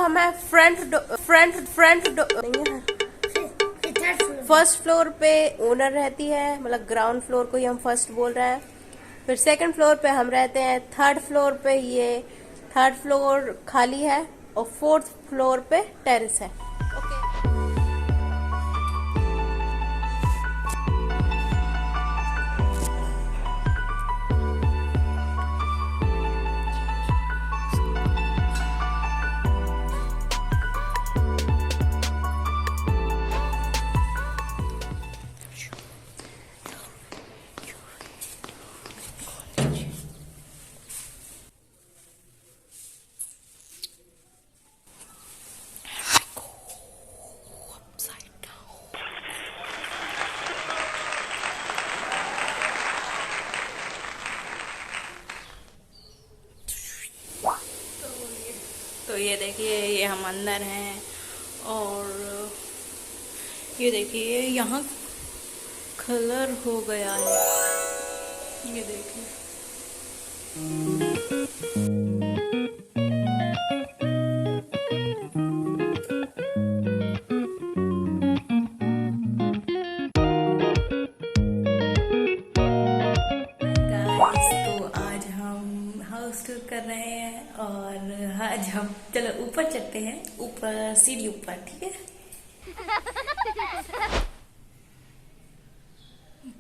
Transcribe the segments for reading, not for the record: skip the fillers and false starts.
हमें first floor पे owner रहती है, मतलब ग्राउंड फ्लोर को ही हम फर्स्ट बोल रहे हैं। फिर सेकंड फ्लोर पे हम रहते हैं। थर्ड फ्लोर पे ये थर्ड फ्लोर खाली है और फोर्थ फ्लोर पे टेरेस है। तो ये देखिए, ये हम अंदर हैं और ये देखिए यहाँ कलर हो गया है, ये देखिए। कर रहे हैं और आज हम चलो ऊपर चलते हैं, ऊपर सीढ़ी ऊपर, ठीक है।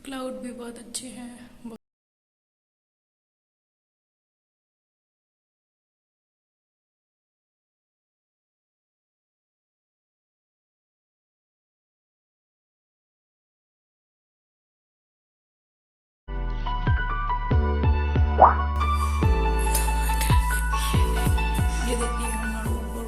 क्लाउड भी बहुत अच्छे हैं। ये देखिए हमारा ऊपर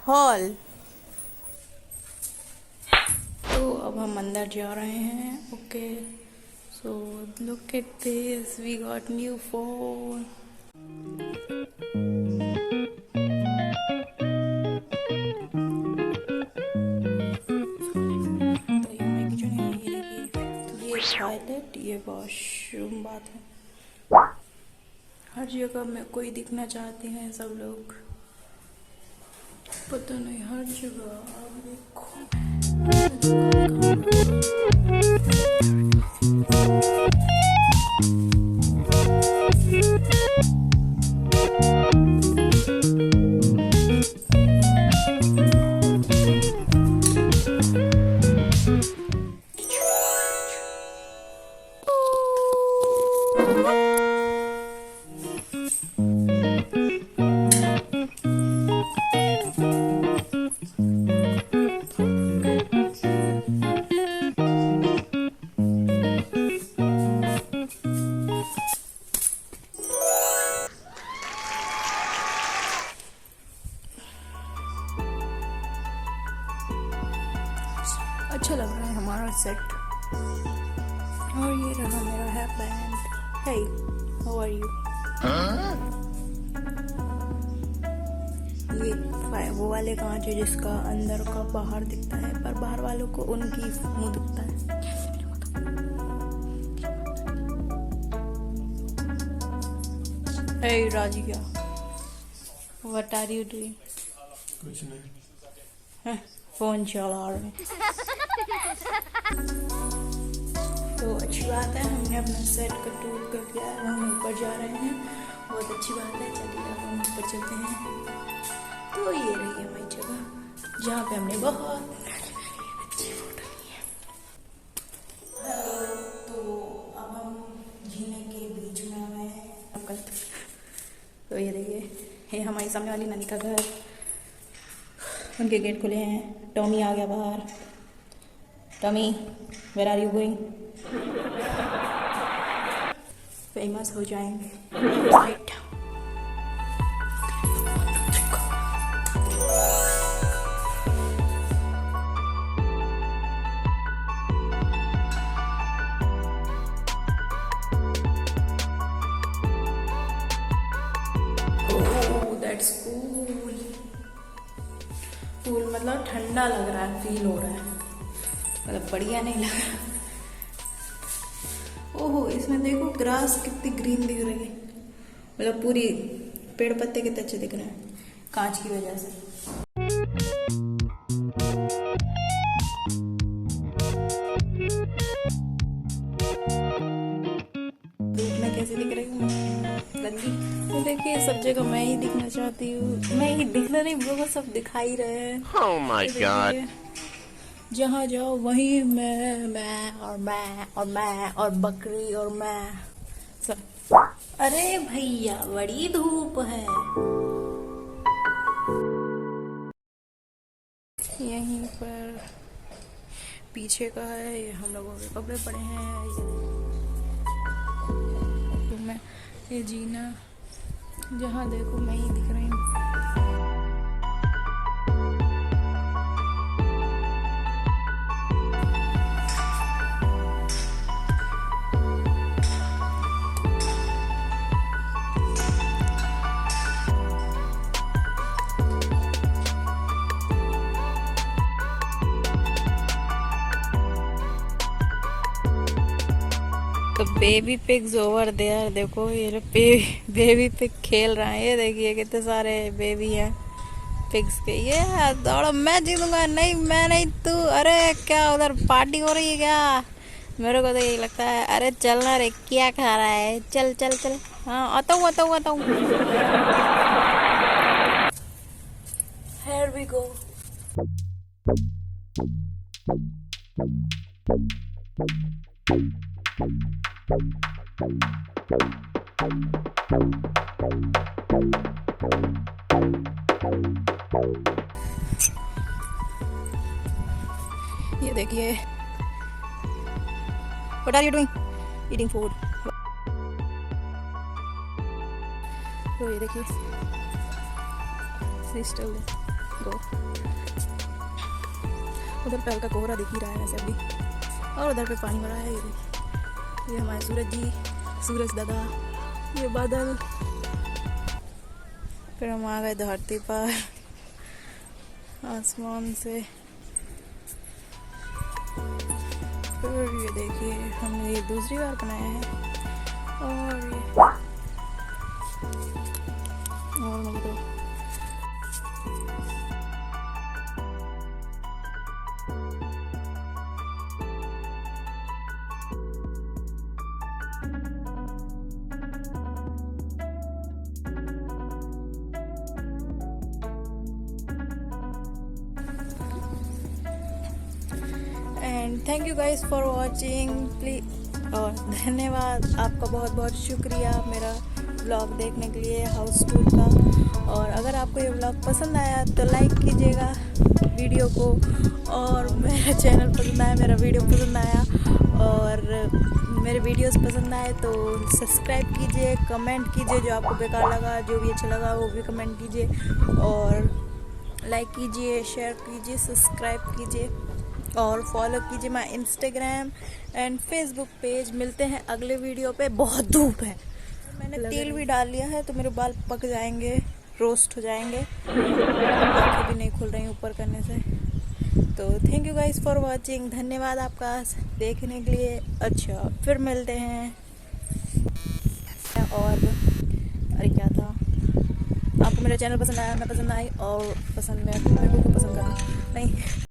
हॉल। तो अब हम अंदर जा रहे हैं। Okay, so look at this, we got new phone. तो ये हमारी किचन है, ये देखिए, ये टॉयलेट, ये वॉशरूम, बात है। हर जगह में कोई दिखना चाहते हैं सब लोग, पता नहीं, हर जगह आप देखो। अच्छा लग रहा है हमारा सेट। और ये रहा मेरा hair band. Hey, how are you? ये वो वाले कांच है जिसका अंदर का बाहर दिखता है, पर बाहर वालों को उनकी मुंह दिखता है। हे राजिया, व्हाट आर यू डूइंग? कुछ नहीं, फोन चला रहे हैं। तो अच्छी बात है, हमने अपना सेट का टूर कर दिया है, हम ऊपर जा रहे हैं, बहुत अच्छी बात है। चलिए अब हम ऊपर चलते हैं। तो ये रही है हमारी जगह जहाँ पे हमने बहुत अच्छी फोटो ली है। तो अब हम झीले के बीच में आ गए हैं। तो ये देखिए, ये हमारी सामने वाली नानी का घर, उनके गेट खुले हैं। टॉमी आ गया बाहर। Tommy, where are you going? Famous हो जाएंगे। राइट। That's cool. कूल मतलब ठंडा लग रहा है, फील हो रहा है, मतलब बढ़िया नहीं लग रहा। ओहो, इसमें देखो ग्रास कितनी ग्रीन दिख रही है, मतलब पूरी पेड़ पत्ते कितने अच्छे दिख रहे हैं कांच की वजह से। धूप में कैसी दिख रही हूँ गंदी। तो देखिए सब जगह मैं ही दिखना चाहती हूँ, मैं ही दिखना नहीं, वो सब दिखाई रहे हैं। Oh my God. जहाँ जाओ वहीं मैं और बकरी और मैं सब। अरे भैया बड़ी धूप है। यहीं पर पीछे का है, ये हम लोगों के कपड़े पड़े हैं। तो मैं ये जीना जहाँ देखो मैं ही दिख रही हूँ। तो बेबी पिग्स ओवर देयर, देखो ये बेबी पिग खेल रहे हैं। ये देखिए कितने सारे बेबी हैं पिग्स के। ये दौड़ो, मैं जीतूंगा। नहीं मैं नहीं, तू। अरे क्या उधर पार्टी हो रही है क्या? मेरे को तो यही लगता है। अरे चलना रे, क्या खा रहा है? चल चल चल। हाँ आता हूँ। Here we go. ये देखिए, what are you doing? Eating food. तो ये देखिए, सिस्टर गो। उधर पे हल्का कोहरा दिख ही रहा है वैसे अभी, और उधर पे पानी भरा है। ये देखिए, ये हमारे सूरज जी, सूरज दादा, ये बादल। फिर हम आ गए धरती पर आसमान से। फिर ये देखिए, हमने ये दूसरी बार बनाया है। और ये और मतलब and thank you guys for watching please. और धन्यवाद आपका, बहुत बहुत शुक्रिया मेरा व्लॉग देखने के लिए, हाउस टूर का। और अगर आपको ये व्लॉग पसंद आया तो लाइक कीजिएगा वीडियो को, और मेरा चैनल पसंद आया, मेरा वीडियो पसंद आया और मेरे वीडियोस पसंद आए तो सब्सक्राइब कीजिए, कमेंट कीजिए, जो आपको बेकार लगा, जो भी अच्छा लगा वो भी कमेंट कीजिए, और लाइक कीजिए, शेयर कीजिए, सब्सक्राइब कीजिए और फॉलो कीजिए my Instagram and Facebook page. मिलते हैं अगले वीडियो पे। बहुत धूप है, मैंने तेल भी डाल लिया है तो मेरे बाल पक जाएंगे, रोस्ट हो जाएंगे। आँखें भी नहीं खुल रही ऊपर करने से। तो thank you guys for watching, धन्यवाद आपका देखने के लिए। अच्छा फिर मिलते हैं। और अरे क्या था, आपको मेरा चैनल पसंद आया, मैं पसंद आई, और पसंद मेरे को पसंद करना नहीं।